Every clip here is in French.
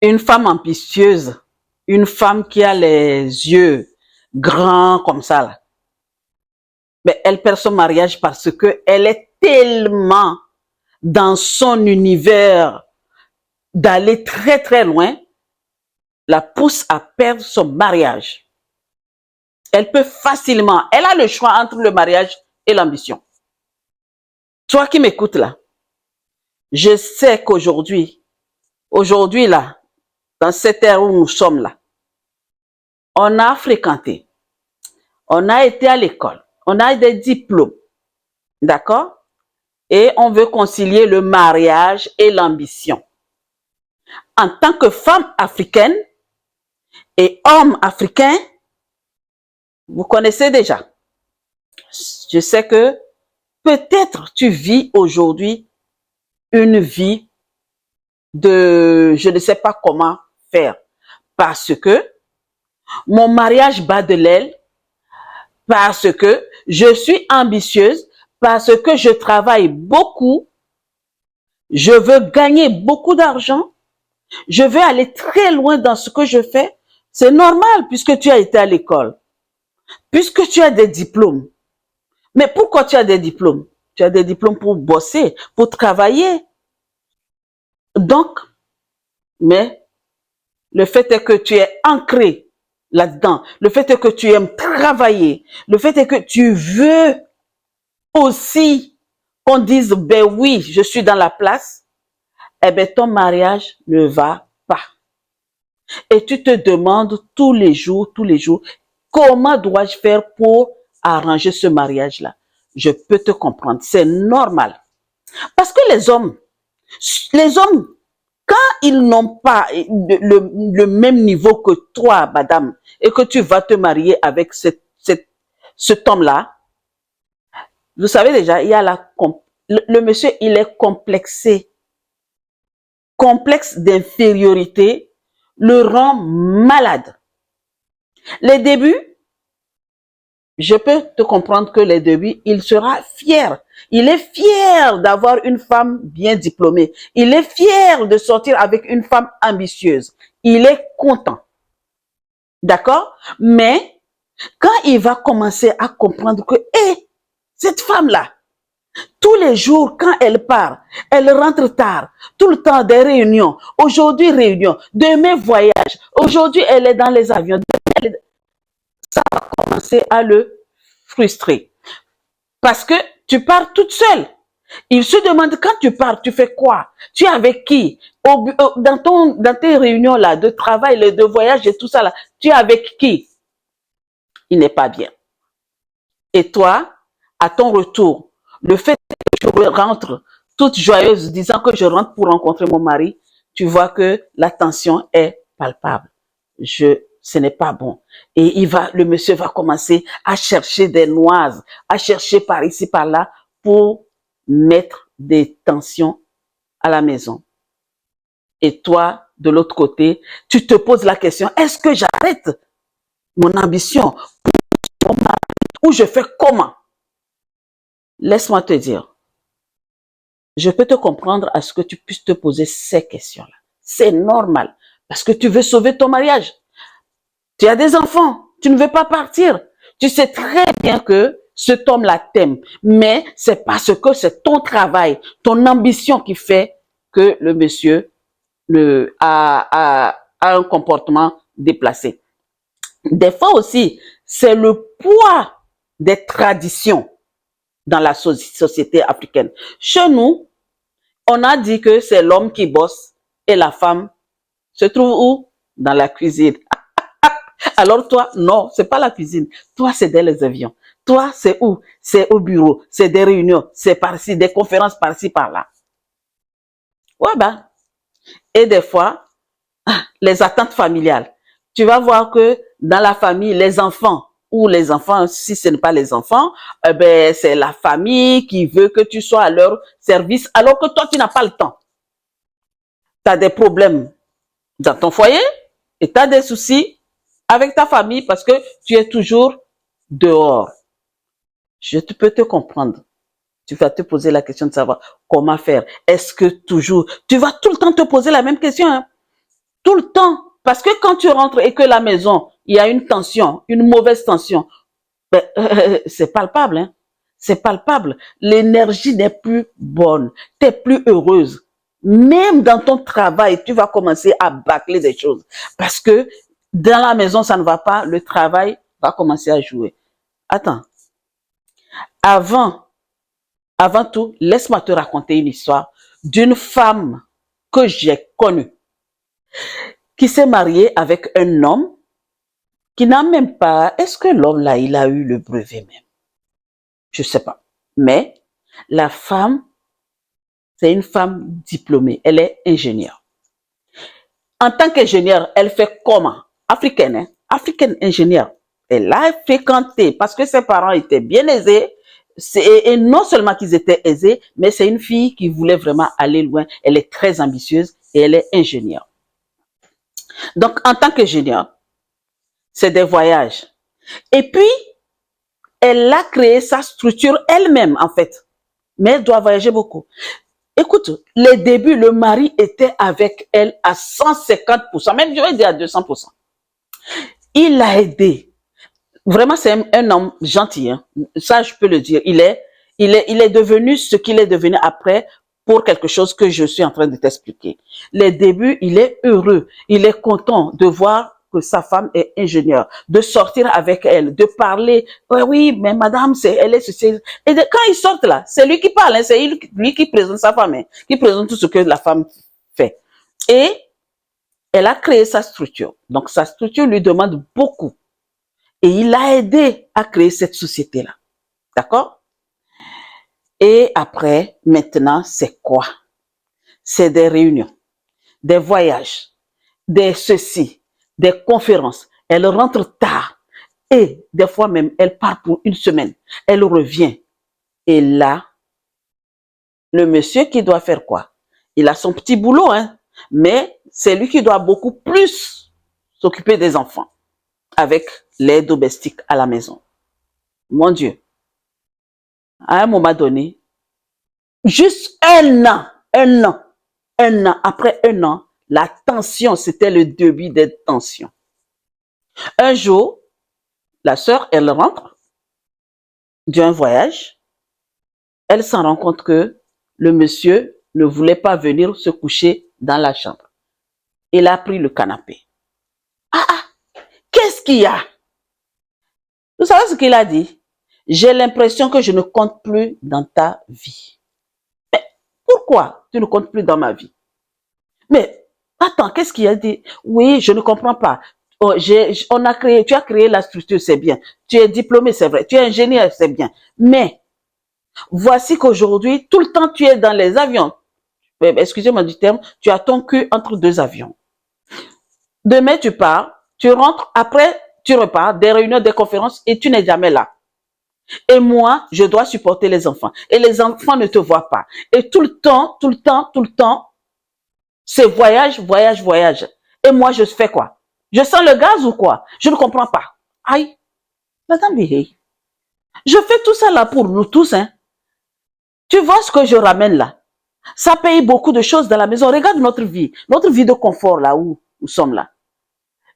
Une femme ambitieuse, une femme qui a les yeux grands comme ça, là, mais elle perd son mariage parce que elle est tellement dans son univers d'aller très très loin, la pousse à perdre son mariage. Elle peut facilement, elle a le choix entre le mariage et l'ambition. Toi qui m'écoutes là, je sais qu'aujourd'hui, là, dans cette ère où nous sommes là, on a fréquenté, on a été à l'école, on a des diplômes, d'accord? Et on veut concilier le mariage et l'ambition. En tant que femme africaine et homme africain, vous connaissez déjà. Je sais que peut-être tu vis aujourd'hui une vie de je ne sais pas comment faire parce que mon mariage bat de l'aile, parce que je suis ambitieuse, parce que je travaille beaucoup, je veux gagner beaucoup d'argent, je veux aller très loin dans ce que je fais. C'est normal puisque tu as été à l'école, puisque tu as des diplômes. Mais pourquoi tu as des diplômes? Tu as des diplômes pour bosser, pour travailler. Donc, mais le fait est que tu es ancré là-dedans. Le fait est que tu aimes travailler. Le fait est que tu veux aussi qu'on dise, ben oui, je suis dans la place. Eh ben, ton mariage ne va pas. Et tu te demandes tous les jours, comment dois-je faire pour arranger ce mariage-là? Je peux te comprendre, c'est normal. Parce que les hommes, quand ils n'ont pas le même niveau que toi, madame, et que tu vas te marier avec cet homme-là, vous savez déjà, il y a le monsieur, il est complexé. Complexe d'infériorité le rend malade. Les débuts, je peux te comprendre que les débuts, il sera fier. Il est fier d'avoir une femme bien diplômée. Il est fier de sortir avec une femme ambitieuse. Il est content. D'accord? Mais quand il va commencer à comprendre que, cette femme-là, tous les jours, quand elle part, elle rentre tard, tout le temps des réunions. Aujourd'hui, réunion. Demain, voyage. Aujourd'hui, elle est dans les avions. Ça va commencer à le frustrer. Parce que tu pars toute seule. Il se demande quand tu pars, tu fais quoi? Tu es avec qui? Dans tes réunions là, de travail, de voyage et tout ça là, tu es avec qui? Il n'est pas bien. Et toi, à ton retour, le fait que tu rentres toute joyeuse disant que je rentre pour rencontrer mon mari, tu vois que la tension est palpable. Ce n'est pas bon. Et le monsieur va commencer à chercher des noises, à chercher par ici, par là, pour mettre des tensions à la maison. Et toi, de l'autre côté, tu te poses la question, est-ce que j'arrête mon ambition pour mon mari ou je fais comment? Laisse-moi te dire, je peux te comprendre à ce que tu puisses te poser ces questions-là. C'est normal, parce que tu veux sauver ton mariage. Tu as des enfants, tu ne veux pas partir. Tu sais très bien que cet homme-là t'aime, mais c'est parce que c'est ton travail, ton ambition qui fait que le monsieur a un comportement déplacé. Des fois aussi, c'est le poids des traditions dans la société africaine. Chez nous, on a dit que c'est l'homme qui bosse et la femme se trouve où? Dans la cuisine. Alors toi, non, c'est pas la cuisine. Toi, c'est dans les avions. Toi, c'est où? C'est au bureau, c'est des réunions, c'est par-ci, des conférences par-ci, par-là. Ouais, ben. Et des fois, les attentes familiales. Tu vas voir que dans la famille, les enfants, ou les enfants, si ce n'est pas les enfants, ben, c'est la famille qui veut que tu sois à leur service, alors que toi, tu n'as pas le temps. Tu as des problèmes dans ton foyer et tu as des soucis avec ta famille parce que tu es toujours dehors. Je peux te comprendre. Tu vas te poser la question de savoir comment faire. Est-ce que toujours... Tu vas tout le temps te poser la même question. Hein? Tout le temps. Parce que quand tu rentres et que la maison, il y a une tension, une mauvaise tension, ben, c'est palpable, hein. C'est palpable. L'énergie n'est plus bonne. Tu n'es plus heureuse. Même dans ton travail, tu vas commencer à bâcler des choses. Parce que dans la maison, ça ne va pas. Le travail va commencer à jouer. Attends. Avant, avant tout, laisse-moi te raconter une histoire d'une femme que j'ai connue, qui s'est mariée avec un homme qui n'a même pas... Est-ce que l'homme là, il a eu le brevet même? Je ne sais pas. Mais la femme, c'est une femme diplômée. Elle est ingénieure. En tant qu'ingénieure, elle fait comment? Africaine, hein? Africaine ingénieure. Elle a fréquenté parce que ses parents étaient bien aisés. Et non seulement qu'ils étaient aisés, mais c'est une fille qui voulait vraiment aller loin. Elle est très ambitieuse et elle est ingénieure. Donc, en tant qu'ingénieure, c'est des voyages. Et puis, elle a créé sa structure elle-même, en fait. Mais elle doit voyager beaucoup. Écoute, les débuts, le mari était avec elle à 150%, même je vais dire à 200%. Il l'a aidé. Vraiment, c'est un homme gentil. Hein. Ça, je peux le dire. Il est devenu ce qu'il est devenu après pour quelque chose que je suis en train de t'expliquer. Les débuts, il est heureux. Il est content de voir que sa femme est ingénieure, de sortir avec elle, de parler. Ouais, oui, mais madame, elle est ceci. Et quand ils sortent là, c'est lui qui parle, hein, c'est lui qui présente sa femme, hein, qui présente tout ce que la femme fait. Et elle a créé sa structure. Donc, sa structure lui demande beaucoup. Et il l'a aidé à créer cette société-là. D'accord? Et après, maintenant, c'est quoi? C'est des réunions, des voyages, des ceci, des conférences. Elle rentre tard. Et des fois même, elle part pour une semaine. Elle revient. Et là, le monsieur qui doit faire quoi? Il a son petit boulot, hein. Mais c'est lui qui doit beaucoup plus s'occuper des enfants avec l'aide domestique à la maison. Mon Dieu. À un moment donné, juste un an, après un an, la tension, c'était le début des tensions. Un jour, la sœur, elle rentre d'un voyage, elle s'en rend compte que le monsieur ne voulait pas venir se coucher dans la chambre. Il a pris le canapé. Qu'est-ce qu'il y a? Vous savez ce qu'il a dit? J'ai l'impression que je ne compte plus dans ta vie. Mais pourquoi tu ne comptes plus dans ma vie? Mais attends, qu'est-ce qu'il a dit? Oui, je ne comprends pas. Oh, tu as créé la structure, c'est bien. Tu es diplômé, c'est vrai. Tu es ingénieur, c'est bien. Mais voici qu'aujourd'hui, tout le temps, tu es dans les avions. Excusez-moi du terme, tu as ton cul entre deux avions. Demain, tu pars, tu rentres, après, tu repars, des réunions, des conférences, et tu n'es jamais là. Et moi, je dois supporter les enfants. Et les enfants ne te voient pas. Et tout le temps, c'est voyage. Et moi, je fais quoi? Je sens le gaz ou quoi? Je ne comprends pas. Aïe, madame Bihé, je fais tout ça là pour nous tous, hein. Tu vois ce que je ramène là? Ça paye beaucoup de choses dans la maison. Regarde notre vie de confort là où nous sommes là.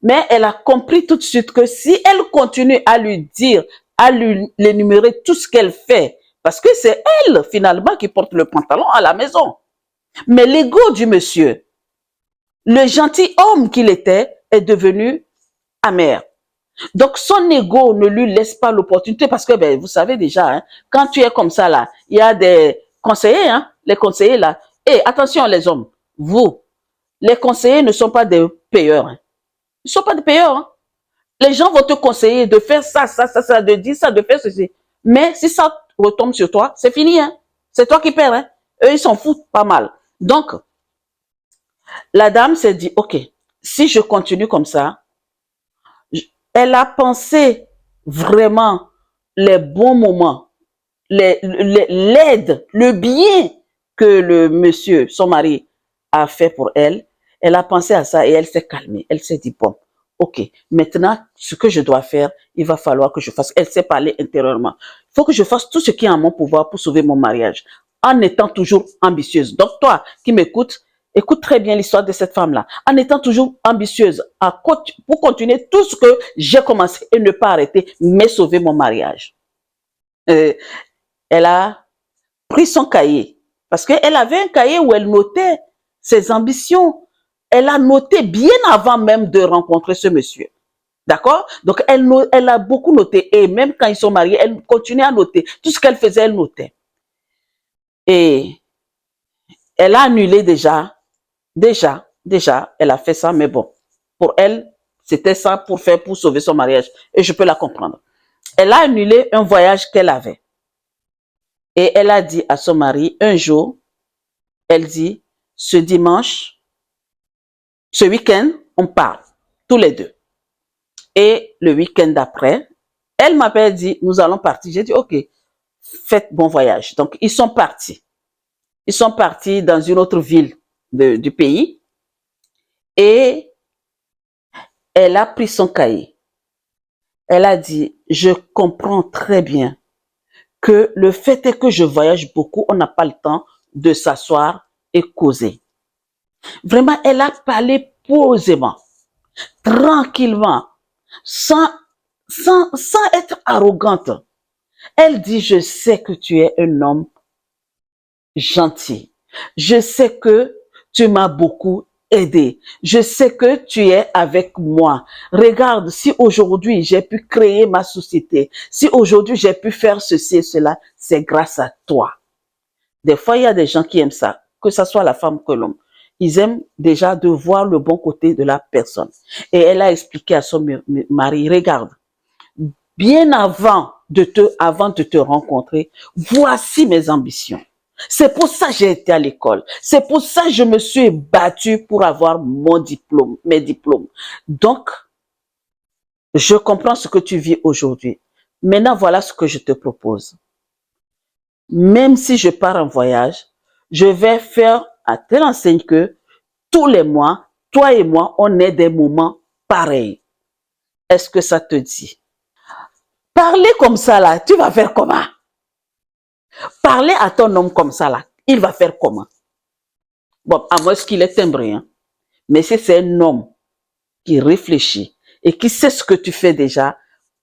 Mais elle a compris tout de suite que si elle continue à lui dire, à lui énumérer tout ce qu'elle fait, parce que c'est elle finalement qui porte le pantalon à la maison. Mais l'ego du monsieur, le gentil homme qu'il était, est devenu amer. Donc son ego ne lui laisse pas l'opportunité parce que ben, vous savez déjà, hein, quand tu es comme ça là, il y a des conseillers, hein, les conseillers là. Et attention les hommes, vous, les conseillers ne sont pas des payeurs. Hein. Ils ne sont pas des payeurs. Hein. Les gens vont te conseiller de faire ça, de dire ça, de faire ceci. Mais si ça retombe sur toi, c'est fini. Hein. C'est toi qui perds. Hein. Eux, ils s'en foutent pas mal. Donc, la dame s'est dit, ok, si je continue comme ça, elle a pensé vraiment les bons moments, l'aide, le bien que le monsieur, son mari, a fait pour elle. Elle a pensé à ça et elle s'est calmée. Elle s'est dit, bon, ok, maintenant, ce que je dois faire, il va falloir que je fasse. Elle s'est parlé intérieurement. Il faut que je fasse tout ce qui est en mon pouvoir pour sauver mon mariage, en étant toujours ambitieuse. Donc, toi qui m'écoutes, Écoute très bien l'histoire de cette femme-là. En étant toujours ambitieuse, pour continuer tout ce que j'ai commencé et ne pas arrêter, mais sauver mon mariage. Elle a pris son cahier. Parce qu'elle avait un cahier où elle notait ses ambitions. Elle a noté bien avant même de rencontrer ce monsieur. D'accord? Donc, elle a beaucoup noté. Et même quand ils sont mariés, elle continuait à noter. Tout ce qu'elle faisait, elle notait. Et elle a annulé déjà, elle a fait ça, mais bon, pour elle, c'était ça pour sauver son mariage. Et je peux la comprendre. Elle a annulé un voyage qu'elle avait. Et elle a dit à son mari, un jour, elle dit, ce dimanche, ce week-end, on part, tous les deux. Et le week-end d'après, elle m'appelle, dit, nous allons partir. J'ai dit, ok, faites bon voyage. Donc, ils sont partis. Ils sont partis dans une autre ville du pays. Et elle a pris son cahier. Elle a dit, je comprends très bien que le fait est que je voyage beaucoup, on n'a pas le temps de s'asseoir et causer. Vraiment, elle a parlé posément, tranquillement, sans être arrogante. Elle dit, je sais que tu es un homme gentil. Je sais que tu m'as beaucoup aidé. Je sais que tu es avec moi. Regarde, si aujourd'hui j'ai pu créer ma société, si aujourd'hui j'ai pu faire ceci et cela, c'est grâce à toi. Des fois, il y a des gens qui aiment ça, que ce soit la femme que l'homme. Ils aiment déjà de voir le bon côté de la personne. Et elle a expliqué à son mari, regarde, bien avant de te rencontrer, voici mes ambitions. C'est pour ça que j'ai été à l'école. C'est pour ça que je me suis battue pour avoir mes diplômes. Donc, je comprends ce que tu vis aujourd'hui. Maintenant, voilà ce que je te propose. Même si je pars en voyage, je vais faire à telle enseigne que tous les mois, toi et moi, on ait des moments pareils. Est-ce que ça te dit? Parler comme ça là, tu vas faire comment? Parler à ton homme comme ça là, il va faire comment? Bon, à moins qu'il est timbré, hein. Mais si c'est un homme qui réfléchit et qui sait ce que tu fais déjà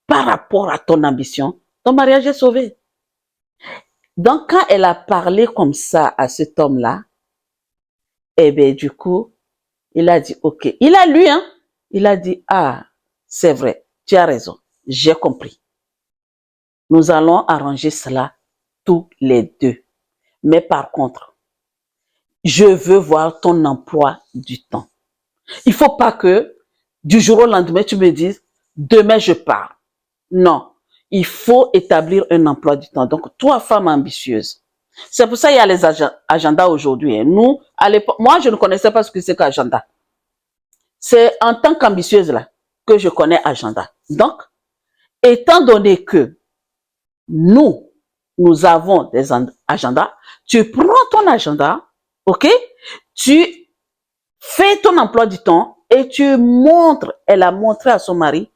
par rapport à ton ambition, ton mariage est sauvé. Donc, quand elle a parlé comme ça à cet homme-là, eh bien, du coup, il a dit, ok. Il a lu, hein. Il a dit, ah, c'est vrai, tu as raison, j'ai compris. Nous allons arranger cela tous les deux. Mais par contre, je veux voir ton emploi du temps. Il faut pas que du jour au lendemain, tu me dises, demain je pars. Non, il faut établir un emploi du temps. Donc, toi, femme ambitieuse, c'est pour ça qu'il y a les agendas aujourd'hui. Hein. Nous, à l'époque, moi, je ne connaissais pas ce que c'est qu'agenda. C'est en tant qu'ambitieuse là que je connais agenda. Donc, étant donné que nous avons des agendas, tu prends ton agenda, ok? Tu fais ton emploi du temps et tu montres, elle a montré à son mari,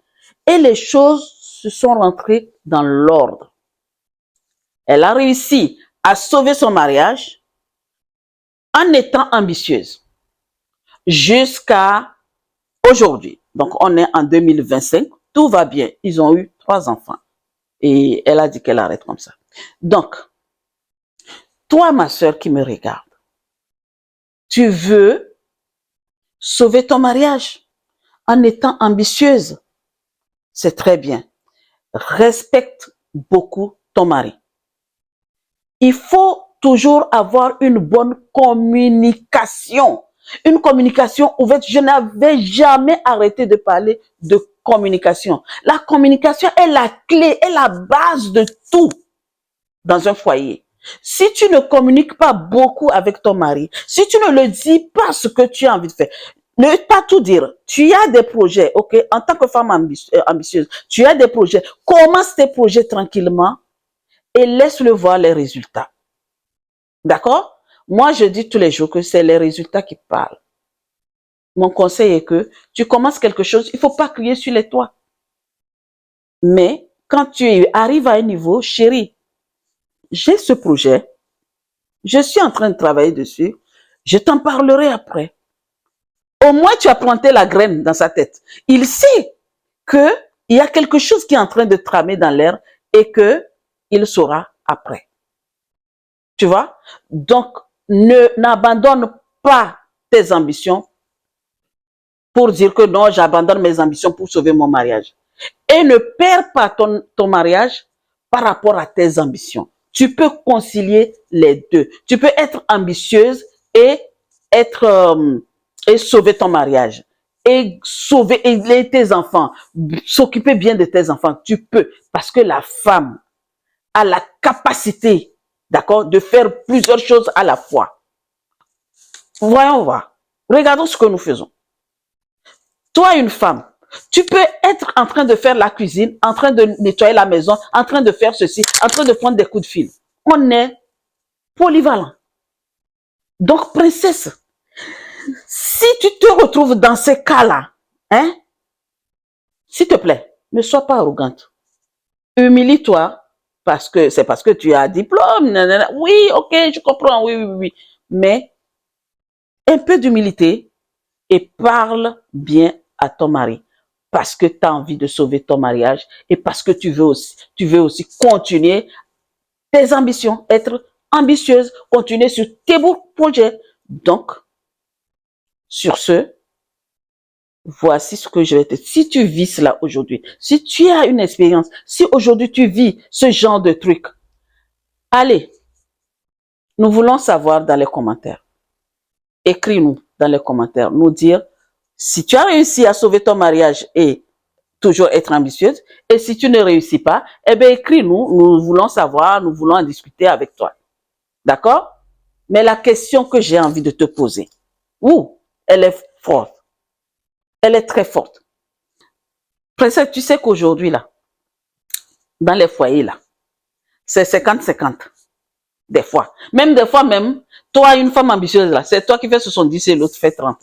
et les choses se sont rentrées dans l'ordre. Elle a réussi à sauver son mariage en étant ambitieuse jusqu'à aujourd'hui. Donc, on est en 2025, tout va bien. Ils ont eu 3 enfants et elle a dit qu'elle arrête comme ça. Donc, toi, ma soeur qui me regarde, tu veux sauver ton mariage en étant ambitieuse. C'est très bien. Respecte beaucoup ton mari. Il faut toujours avoir une bonne communication. Une communication ouverte. Je n'avais jamais arrêté de parler de communication. La communication est la clé, est la base de tout dans un foyer. Si tu ne communiques pas beaucoup avec ton mari, si tu ne le dis pas ce que tu as envie de faire, ne pas tout dire. Tu as des projets, ok? En tant que femme ambitieuse, tu as des projets. Commence tes projets tranquillement et laisse-le voir les résultats. D'accord? Moi, je dis tous les jours que c'est les résultats qui parlent. Mon conseil est que tu commences quelque chose, il ne faut pas crier sur les toits. Mais quand tu arrives à un niveau, chérie, j'ai ce projet, je suis en train de travailler dessus, Je t'en parlerai après. Au moins, tu as planté la graine dans sa tête. Il sait qu'il y a quelque chose qui est en train de tramer dans l'air et qu'il saura après. Tu vois? Donc, n'abandonne pas tes ambitions pour dire que non, j'abandonne mes ambitions pour sauver mon mariage. Et ne perds pas ton mariage par rapport à tes ambitions. Tu peux concilier les deux. Tu peux être ambitieuse et et sauver ton mariage et sauver tes enfants, s'occuper bien de tes enfants. Tu peux, parce que la femme a la capacité, d'accord, de faire plusieurs choses à la fois. Voyons voir. Regardons ce que nous faisons. Toi, une femme, tu peux être en train de faire la cuisine, en train de nettoyer la maison, en train de faire ceci, en train de prendre des coups de fil. On est polyvalent. Donc, princesse, si tu te retrouves dans ces cas-là, hein, s'il te plaît, ne sois pas arrogante. Humilie-toi, parce que tu as un diplôme. Nanana. Oui, ok, je comprends, oui, oui, oui. Mais un peu d'humilité et parle bien à ton mari. Parce que tu as envie de sauver ton mariage et parce que tu veux aussi continuer tes ambitions, être ambitieuse, continuer sur tes beaux projets. Donc, sur ce, voici ce que je vais te dire. Si tu vis cela aujourd'hui, si tu as une expérience, si aujourd'hui tu vis ce genre de truc, allez, nous voulons savoir dans les commentaires. Écris-nous dans les commentaires, nous dire si tu as réussi à sauver ton mariage et toujours être ambitieuse, et si tu ne réussis pas, eh bien écris-nous, nous voulons savoir, nous voulons en discuter avec toi. D'accord? Mais la question que j'ai envie de te poser, elle est forte. Elle est très forte. Princesse, tu sais qu'aujourd'hui, là, dans les foyers, là, c'est 50-50. Des fois. Même des fois, toi, une femme ambitieuse, là, c'est toi qui fais 70 et l'autre fait 30.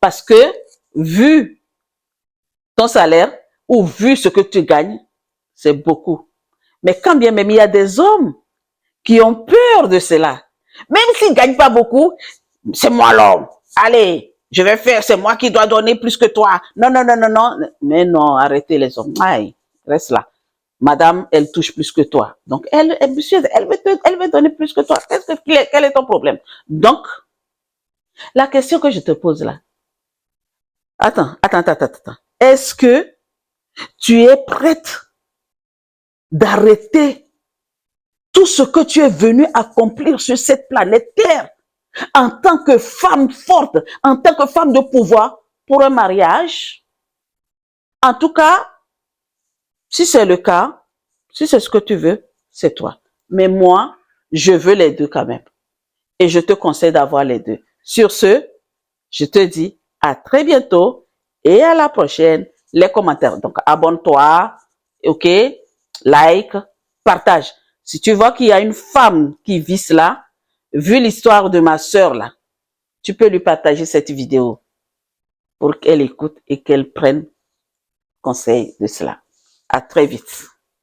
Parce que, vu ton salaire, ou vu ce que tu gagnes, c'est beaucoup. Mais quand bien même, il y a des hommes qui ont peur de cela. Même s'ils ne gagnent pas beaucoup, c'est moi l'homme. Allez, je vais faire, c'est moi qui dois donner plus que toi. Non, non, non, non, non. Mais non, arrêtez les hommes. Aïe, reste là. Madame, elle touche plus que toi. Donc, elle est ambitieuse, elle veut donner plus que toi. Quel est ton problème? Donc, la question que je te pose là. Attends. Est-ce que tu es prête d'arrêter tout ce que tu es venu accomplir sur cette planète Terre en tant que femme forte, en tant que femme de pouvoir pour un mariage? En tout cas, si c'est le cas, si c'est ce que tu veux, c'est toi. Mais moi, je veux les deux quand même. Et je te conseille d'avoir les deux. Sur ce, je te dis à très bientôt et à la prochaine. Les commentaires. Donc, abonne-toi, ok? Like, partage. Si tu vois qu'il y a une femme qui vit cela, vu l'histoire de ma sœur là, tu peux lui partager cette vidéo pour qu'elle écoute et qu'elle prenne conseil de cela. À très vite.